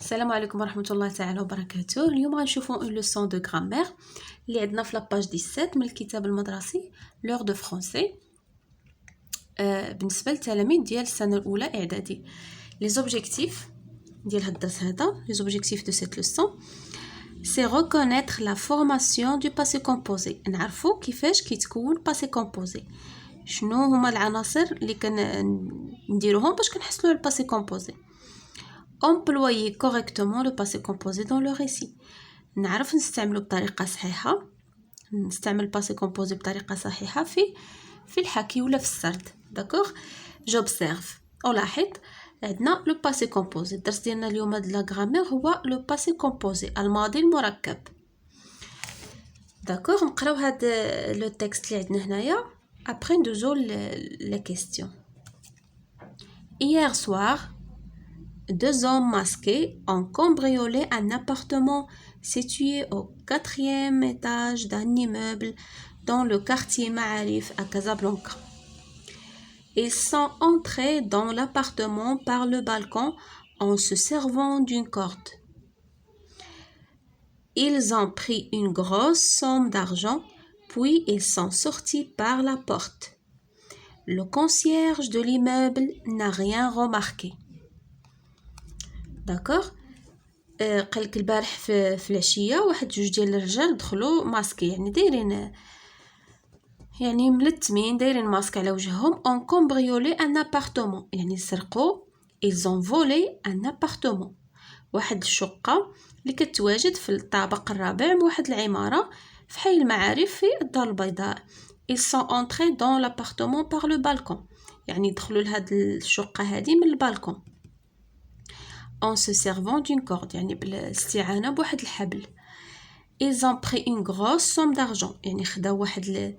السلام عليكم ورحمة الله تعالى وبركاته. اليوم غنشوفوا اون لوسون دو غرامير اللي عندنا في لاباج 17 من الكتاب المدرسي لور دو فرونسي بالنسبة للتلاميذ ديال السنة الأولى إعدادي. لي زوبجيكتيف ديال هاد الدرس هذا، لي زوبجيكتيف دو سيت لوسون سي ريكونيتر لا فورماسيون دو باسي كومبوزي، نعرفوا كيفاش كيتكون باسي كومبوزي، شنو هما العناصر اللي كنديروهم باش كنحصلوا على الباسي كومبوزي. employer correctement le passé composé dans le récit. نعرف نستعملو بطريقة صحيحة، نستعمل passé composé بطريقة صحيحة في الحكي ولا في السرد. داكوغ، j'observe ألاحظ. عندنا لو باسي كومبوزي. الدرس ديالنا اليوم هاد لا غرامير هو لو باسي كومبوزي، الماضي المركب. داكوغ، نقراو هاد لو تكست اللي عندنا هنايا après ندوزو les questions. Hier soir, deux hommes masqués ont cambriolé un appartement situé au 4e étage d'un immeuble dans le quartier Ma'arif à Casablanca. Ils sont entrés dans l'appartement par le balcon en se servant d'une corde. Ils ont pris une grosse somme d'argent, puis ils sont sortis par la porte. Le concierge de l'immeuble n'a rien remarqué. داكوغ، قالك البارح في العشيه واحد جوج ديال الرجال دخلوا ماسكي، يعني دايرين يعني ملتمين، دايرين ماسك على وجههم. اون كومبريولي ان ابارتمون، يعني سرقوا. ils ont volé un appartement، واحد الشقه اللي كتواجد في الطابق الرابع من واحد العماره في حي المعارف في الدار البيضاء. ils sont entrés dans l'appartement par le balcon، يعني دخلوا لهاد الشقه هذه من البالكون. en se servant d'une corde، يعني بالاستعانة بواحد الحبل. ils ont pris une grosse somme d'argent، يعني خداو واحد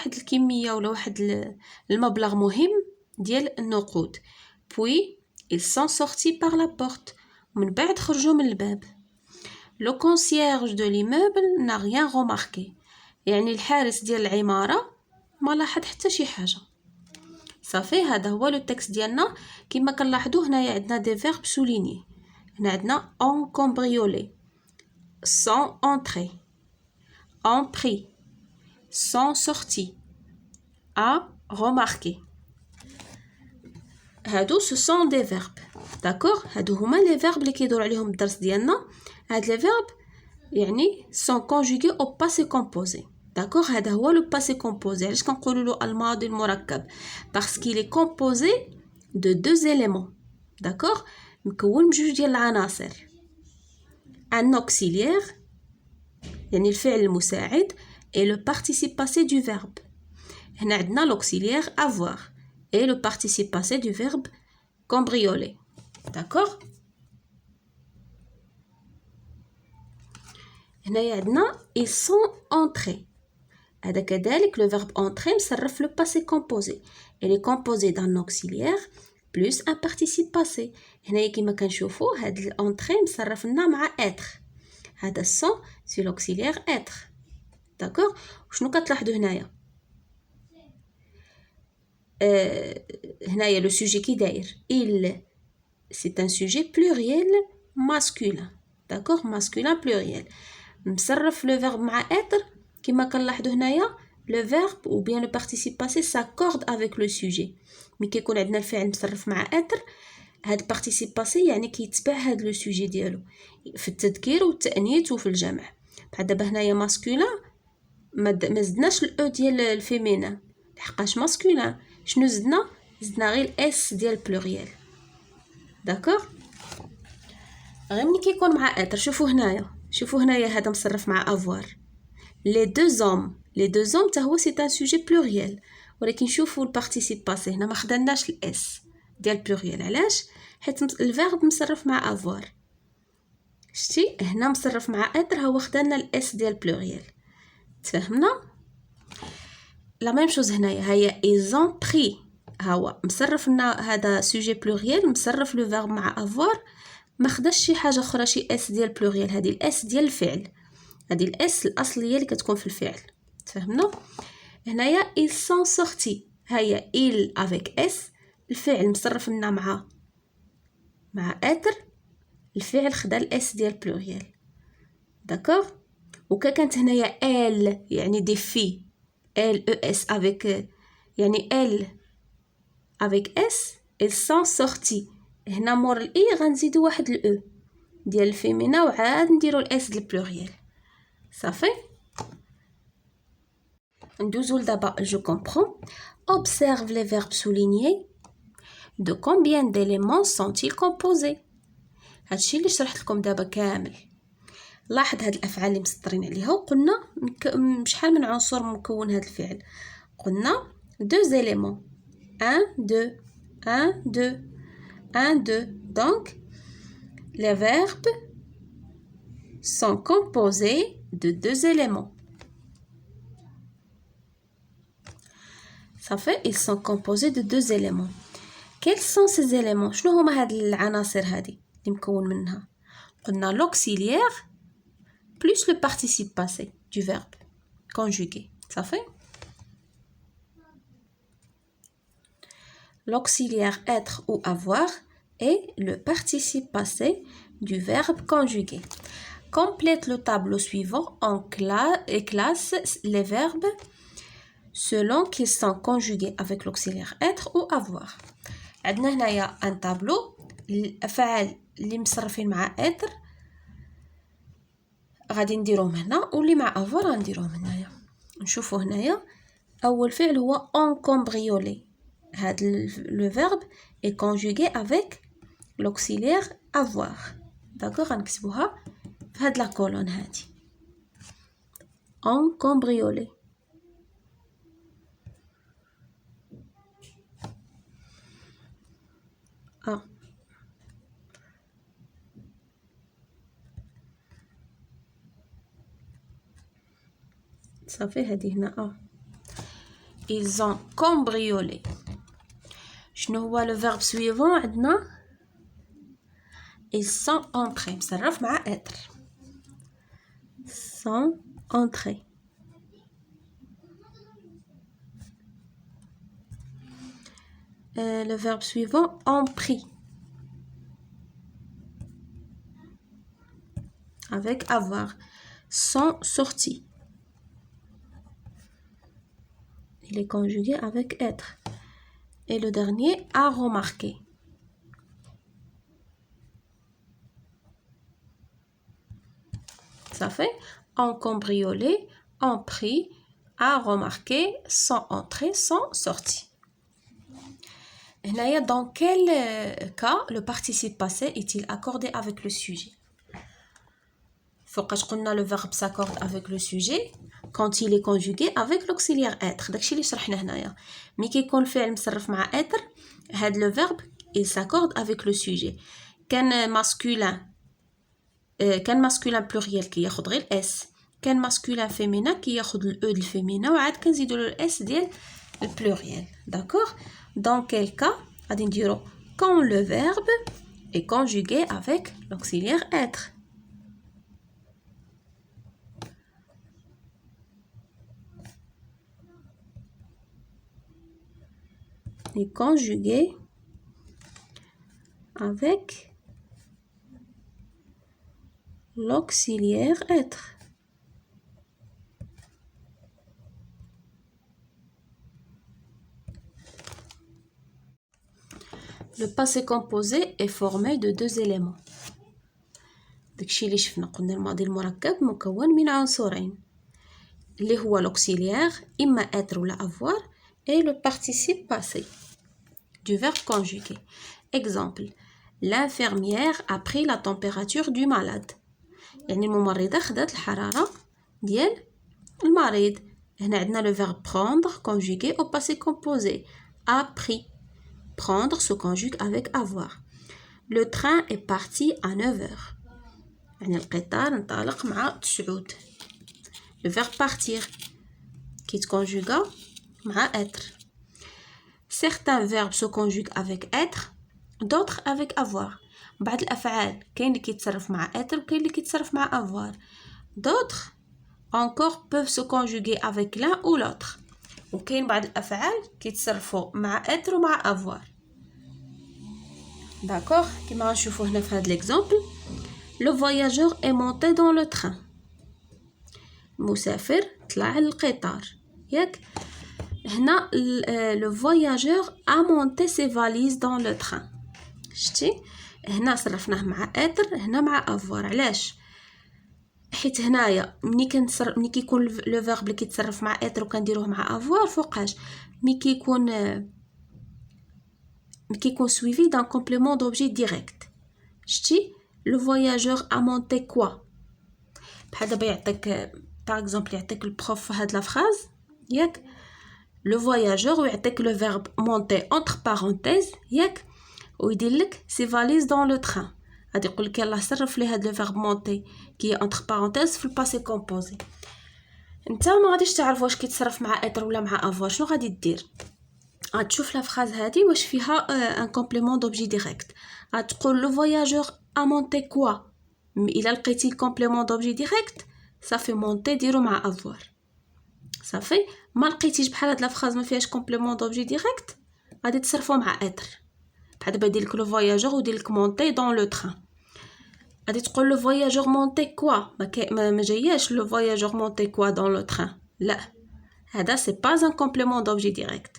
الكمية ولا واحد المبلغ مهم ديال النقود. puis ils sont sortis par la porte، ومن بعد خرجوا من الباب. le concierge de l'immeuble n'a rien remarqué، يعني الحارس ديال العمارة ما لاحظ حتى شي حاجة. صافي، هذا هو لو تكست ديالنا. كما كنلاحظوا هنايا عندنا دي فيرب سوليني. هنا عندنا اون كومبريولي، سون انتري، اون بري، سون سورتي، ا روماركي. هادو سو سون دي فيرب. داكوغ، هادو هما لي فيرب اللي كيدور عليهم الدرس ديالنا. هاد لي فيرب يعني سون كونجوغي او باسي كومبوزي. داكوغ، هذا هو لو باسي كومبوزي. علاش كنقولوا له الماضي المركب؟ باسكو كي كومبوزي دو دو éléments. داكوغ، مكون بجوج ديال العناصر. ان اوكسيليير يعني الفعل المساعد et le participe passé du verbe. هنا عندنا l'auxiliaire avoir et le participe passé du verbe cambrioler. داكوغ، هنايا عندنا ils sont entrés. هذا كذلك لو فيرب entrer مصرف لو باسي كومبوزي. il est composé d'un auxiliaire plus un participe passé. هنايا كما كنشوفوا هاد الانتري مصرف لنا مع être. هذا sont سي l'auxiliaire être. داكوغ، وشنو كتلاحظوا هنايا؟ هنايا لو سوجي كي داير il c'est un sujet pluriel masculin. داكوغ، masculin pluriel مصرف لو فيرب مع être. كما كنلاحظوا هنايا لو فيرب ou bien le participe passé s'accorde avec le sujet. ملي كيكون عندنا الفعل مصرف مع être، هاد participe passé يعني كيتبع هاد لو سوجي ديالو في التذكير والتأنيث وفي الجمع. بحال دابا هنايا ماسكولين ما زدناش الاو ديال الفيمينا لحقاش ماسكولين. شنو زدنا غير اس ديال بلوريال. داكوغ، غير ملي كيكون مع être. شوفوا هنايا هذا مصرف مع avoir. les deux hommes حتى هو سي ان سوجي بلوريال، ولكن شوفوا البارتيسيب باسي هنا ما خدناش الاس ديال بلوريال. علاش؟ حيت الفيرب مصرف مع avoir. شتي هنا مصرف مع être، هو خدنا الاس ديال بلوريال. تفهمنا؟ لا ميم شوز هنايا هي ils ont pris، هو مصرف لنا هذا سوجي بلوريال مصرف لو فيرب مع avoir، ما خداش شي حاجه اخرى شي اس ديال بلوريال. هذه الاس ديال الفعل، هذه الاس الاصليه اللي كتكون في الفعل. تفهمنا؟ هنايا ils sont sortis، هيا il avec s الفعل مصرف لنا مع مع être الفعل خدا الاس ديال بلوريال. داكوغ. وكانت هنايا ال يعني دي في ال او اس افيك يعني ال افيك اس ils sont sortis. هنا مور الاي غنزيدو واحد الاو ديال الفيمينا وعاد نديرو الاس ديال البلوريال. صافي. ندوزو لدابا je comprends. Observe les verbes soulignés. De combien d'éléments sont-ils composés؟ هادشي اللي شرحت لكم دابا كامل. لاحظ هاد الافعال اللي مسطرين عليها وقلنا شحال من عنصر مكون هاد الفعل. قلنا deux éléments 1 2 1 2 1 2. donc les verbes sont composés de deux éléments. Ça fait ils sont composés de deux éléments. quels sont ces éléments؟ شنو هما هاد العناصر هادي اللي مكون منها؟ قلنا l'auxiliaire plus le participe passé du verbe conjugué. Ça fait l'auxiliaire être ou avoir et le participe passé du verbe conjugué. Complète le tableau suivant et classe les verbes selon qu'ils sont conjugués avec l'auxiliaire être ou avoir. عندنا هنايا un tableau الافعال اللي مصرفين مع être غادي نديروهم هنا واللي مع avoir غنديروهم هنايا. نشوفوا هنايا اول فعل هو encombrioler. هاد le verbe est conjugué avec l'auxiliaire avoir. d'accord غنكتبوها في هاد لا كولون هادي encombrioler. صافي هادي هنا ils ont cambriolé. شنو هو لو فيرب سويفون؟ عندنا ils sont entrés مصرف مع être sont entrés. le verbe suivant ont pris avec avoir sont sortis. il est conjugué avec être. Et le dernier a remarqué. Ça fait ont cambriolé, ont pris, a remarqué, sont entrés, sont sortis. هنايا dans quel cas le participe passé est-il accordé avec le sujet؟ فوقاش قلنا le verbe s'accorde avec le sujet quand il est conjugué avec l'auxiliaire être. داكشي اللي شرحنا هنايا. ملي كيكون الفعل مصرف مع être هاد le verbe il s'accorde avec le sujet. كان masculin pluriel كياخد غير s. كان masculin féminin كياخد ال e ديال الفيمينا وعاد كنزيدو له s ديال البلوريال. d'accord. dans quel cas غادي نديرو quand le verbe est conjugué avec l'auxiliaire être. est conjugué avec l'auxiliaire être. Le passé composé est formé de deux éléments. داكشي اللي شفنا قلنا الماضي المركب مكون من عنصرين اللي هو l'auxiliaire إما être ولا avoir et le participe passé du verbe conjugué. exemple l'infirmière a pris la température du malade. يعني الممرضة خدات الحرارة ديال المريض. هنا عندنا le verbe prendre conjugué au passé composé a pris. prendre se conjugue avec avoir. le train est parti à 9h. يعني القطار انطلق مع 9. le verbe partir qui se conjugue مع être. certains verbes se conjuguent avec être d'autres avec avoir. بعض الافعال كاين اللي كيتصرف مع être وكاين اللي كيتصرف مع avoir. d'autres encore peuvent se conjuguer avec l'un ou l'autre. وكاين بعض الافعال كيتصرفوا مع être ومع avoir. d'accord كما غنشوفوا هنا في هذا l'exemple. Le voyageur est monté dans le train. مسافر طلع القطار ياك. هنا le voyageur a monté ses valises dans le train. شتي هنا صرفناه مع être هنا مع avoir. علاش؟ حيت هنايا ملي كيكون لو فيرب اللي كيتصرف مع être وكنديروه مع avoir فوقاش ملي كيكون suivi d'un complément d'objet direct. شتي le voyageur a monté quoi. بحال دابا يعطيك باغ اكزومبل يعطيك البروف هاد لا فراز ياك le voyageur ويعطيك le verbe monter entre parenthèses ياك ويدير لك ses valises dans le train. غادي يقول لك يلاه صرف لي هاد لو فيرب مونتي كي entre parenthèses في الباسي كومبوزي. انت ما غاديش تعرف واش كيتصرف مع être ولا مع avoir. شنو غادي دير؟ غتشوف لا فراز هادي واش فيها ان كومبليمون دوبجي ديريكت. غتقول لو فواياجور ا مونتي كوا. الا لقيتي الكومبليمون دوبجي ديريكت صافي مونتي ديرو مع افوار صافي. ما لقيتيش بحال هاد لا فراز ما فيهاش كومبليمون دوبجي ديريكت غادي تصرفو مع اتر. بحال دابا يدير لك لو فواياجور ودير لك مونتي دون لو تران. غادي تقول لو فواياجور مونتي كوا ما جاياش لو فواياجور مونتي كوا دون لو تران. لا هذا سي با ان كومبليمون دوبجي ديريكت.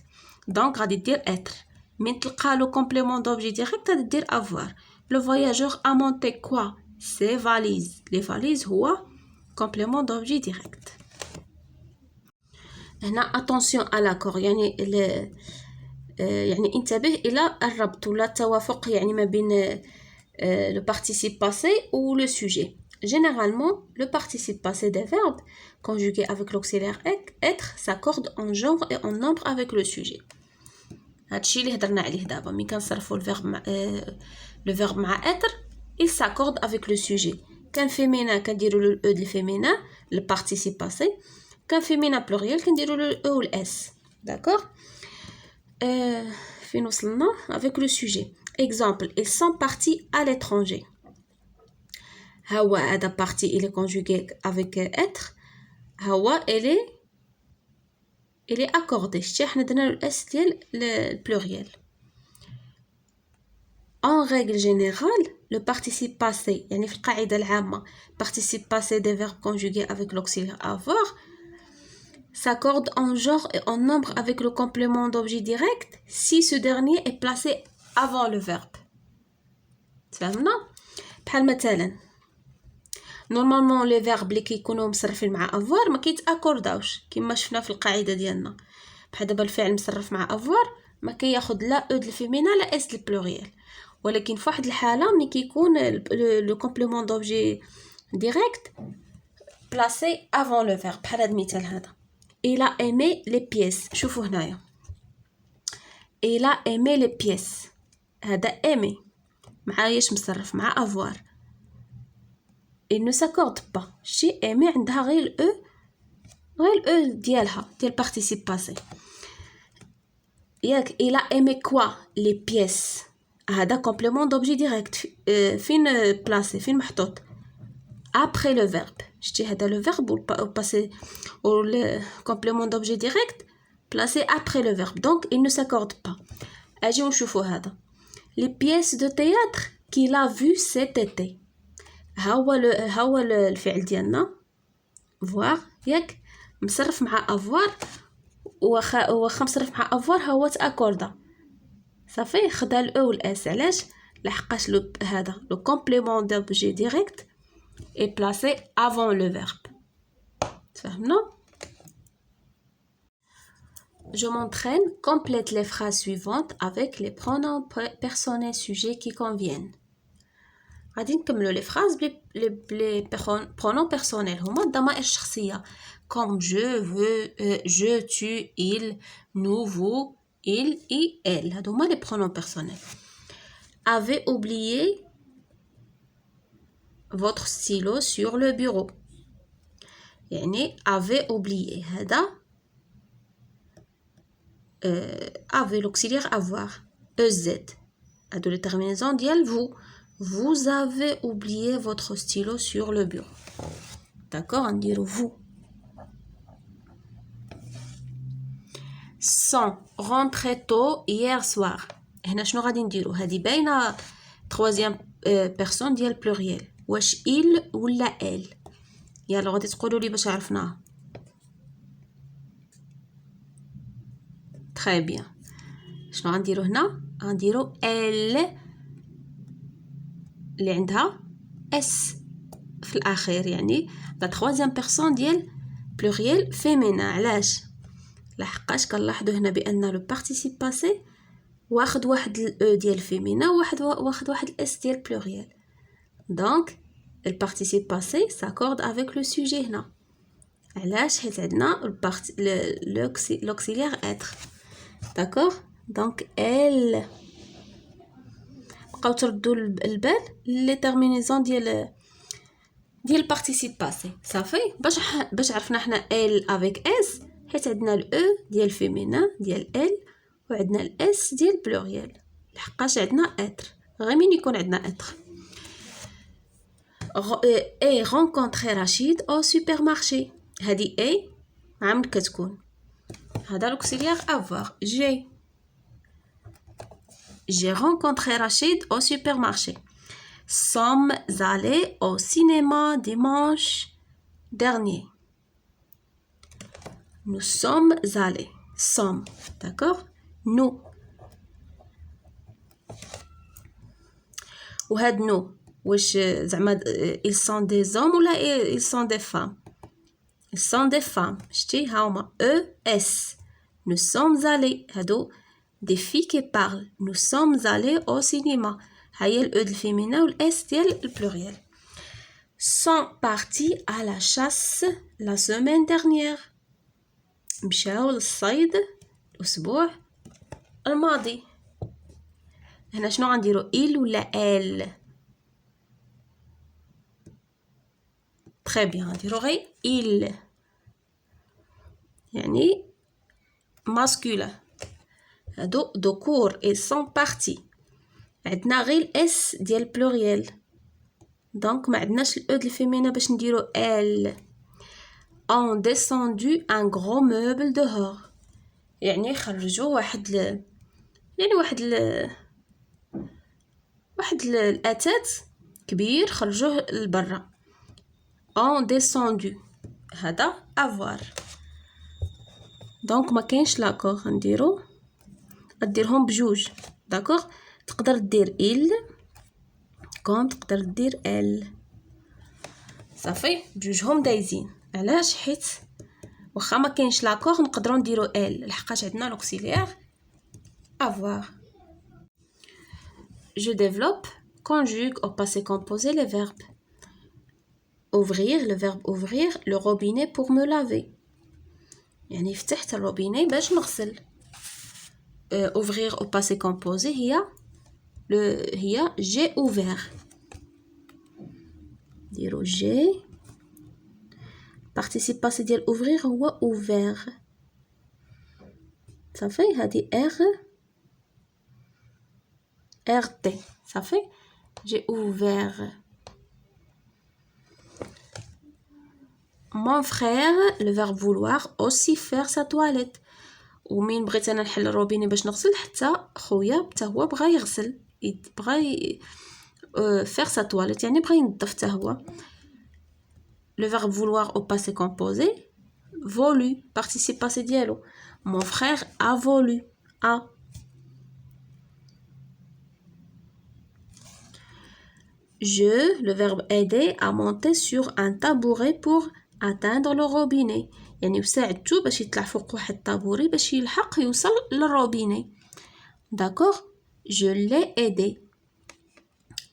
دونك غادي دير être. من تلقى لو كومبليمون دوبجي ديريكت غادي دير avoir. لو فواياجور ا مونتي كوا سي فاليز. لي فاليز هو كومبليمون دوبجي ديريكت. هنا اتونسيون على لاكور يعني يعني انتبه الى الربط ولا التوافق يعني ما بين le participe passé ou le sujet. Généralement, le participe passé des verbes conjugués avec l'auxiliaire être s'accorde en genre et en nombre avec le sujet. هادشي اللي هضرنا عليه دابا ملي كنصرفوا le verbe مع être il s'accorde avec le sujet. كان féminin كنديروا le e ديال féminin le participe passé. كان féminin pluriel كنديروا le e ou le s. D'accord. فين وصلنا avec le sujet. Exemple, ils sont partis à l'étranger. هوا هذا parti il est conjugué avec être. هوا il est accordé. شتي حنا درنا الاس ديال البلوريال. En règle générale, le participe passé يعني في القاعدة العامة participe passé des verbes conjugués avec l'auxiliaire avoir s'accorde en genre et en nombre avec le complément d'objet direct si ce dernier est placé avant le verbe. تفهمنا؟ بحال مثلا نورمالمون لي فيرب اللي كيكونوا مصرفين مع افوار ما كيتاكورداوش كما شفنا في القاعده ديالنا. بحال دابا الفعل مصرف مع افوار ما كياخذ لا او ديال فيمينا لا اس ديال بلوريال. ولكن في واحد الحاله ملي كيكون لو كومبليمون دوبجي ديريكت بلاسي افون لو فيرب. بحال هذا المثال هذا il a aimé les pièces. شوفوا هنايا il a aimé les pièces. هذا aimé معاياش مصرف مع avoir. il ne s'accorde pas. شي aimer عندها غير الاو ديالها ديال participe passé ياك. il a aimé quoi les pièces. هذا complément d'objet direct فين بلاسي فين محطوط après le verbe. شتي هذا le verbe ou passé ou le complément d'objet direct placé après le verbe donc il ne s'accorde pas. اجي نشوفوا هذا les pièces de théâtre qu'il a vu cet été. هو الفعل ديالنا voir ياك مصرف مع avoir واخا مصرف مع avoir هو تاكوردا صافي خدا الاو والاس. علاش؟ لحقاش هذا لو كومبليمون دوبجي ديريكت est placé avant le verbe. تفهمنا؟ Je m'entraîne, complète les phrases suivantes avec les pronoms personnels sujets qui conviennent. غادي نكملوا لي فراز بلي pronoms personnels هما الضمائر الشخصيه comme je veux, je, tu, il, nous, vous, il, et elle. هادو هما لي pronoms personnels. Avez oublié votre stylo sur le bureau. يعني avez oublié هذا avez l'auxiliaire avoir ez هادو لي terminaisons ديال vous. Vous avez oublié votre stylo sur le bureau. D'accord, on dit vous. Sont rentrés tôt hier soir. هنا شنو غادي نديرو؟ هادي باينه troisième personne ديال pluriel. واش il ولا elle؟ يلا غادي تقولوا لي باش عرفناها. très bien. شنو غنديرو هنا؟ غنديرو elle اللي عندها اس في الاخير، يعني لا troisième personne ديال pluriel féminin. علاش؟ لحقاش كنلاحظوا هنا بان لو participe passé واخد واحد الاو ديال فيمينا واخد واحد الاس ديال pluriel. دونك le participe passé s'accorde avec le sujet هنا. علاش؟ حيت عندنا l'auxiliaire être. d'accord. donc elle. بقاو تردوا البال لي تيرمينيزون ديال participe passé. صافي باش عرفنا حنا elle avec s حيت عندنا الاو ديال فيمينا ديال elle وعندنا الاس ديال pluriel. لحقاش عندنا être غير مين يكون عندنا être. et rencontrer Rachid au supermarché. هادي اي مع من كتكون؟ هذا l'auxiliaire avoir. j'ai rencontré Rachid au supermarché. sommes allés au cinéma dimanche dernier. nous sommes allés. sommes. d'accord. nous. وهاد nous واش زعما ils sont des hommes ولا ils sont des femmes؟ ils sont des femmes. شتي هاهما es. nous sommes allés. هادو des filles qui parlent. nous sommes allés au cinéma. هاهي الاو ديال الفيمينا والاس ديال البلوريال. sont partis à la chasse la semaine dernière. مشاو للصيد الاسبوع الماضي. هنا شنو غنديرو؟ il ولا elle؟ très bien. غنديرو غير il يعني masculin. هادو ذكور et sont partis. عندنا غير الاس ديال pluriel دونك ما عندناش الاو ديال الفيمينا باش نديرو elle. ont descendu un gros meuble dehors. يعني خرجوا واحد الأثاث كبير خرجوه لبرا. ont descendu هذا avoir. دونك ما كاينش لاكور. غديرهم بجوج. داكوغ. تقدر دير il كوم تقدر دير elle. صافي بجوجهم دايزين. علاش؟ حيت واخا ما كاينش لاكور نقدروا نديرو elle لحقاش عندنا l'auxiliaire avoir. je développe conjugue au passé composé les verbes. ouvrir le verbe ouvrir le robinet pour me laver. يعني فتحت الروبيني باش نغسل. ouvrir au passé composé هي j'ai ouvert. ديرو j'ai. participe passé ديال ouvrir هو ouvert. صافي هادي rt. صافي j'ai ouvert. mon frère le verbe vouloir aussi faire sa toilette. ومين بغيت انا نحل الروبيني باش نغسل حتى خويا حتى هو بغى يغسل بغى faire sa toilette يعني بغى ينظف حتى هو. le verbe vouloir au passé composé voulu participe passé ديالو. mon frère a voulu a. je le verbe aider à monter sur un tabouret pour atteindre le robinet. يعني وساعدتو باش يطلع فوق واحد الطابوري باش يلحق يوصل للروبيني. داكوغ. je l'ai aidé.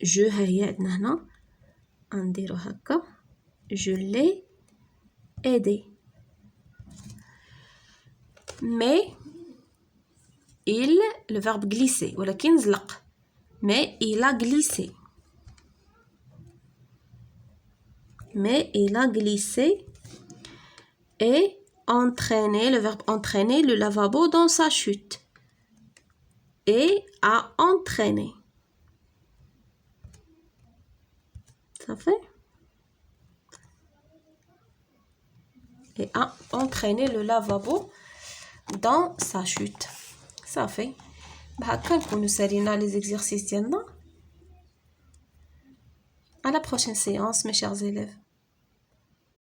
je ها هي عندنا هنا غنديرو هكا je l'ai aidé. mais il le verbe glisser ولكن زلق. mais il a glissé. mais il a glissé et entraîner le verbe entraîner le lavabo dans sa chute. et a entraîné. ça fait et a entraîné le lavabo dans sa chute. ça fait بهكا نكونو سالينا les exercices ديالنا. À la prochaine séance mes chers élèves.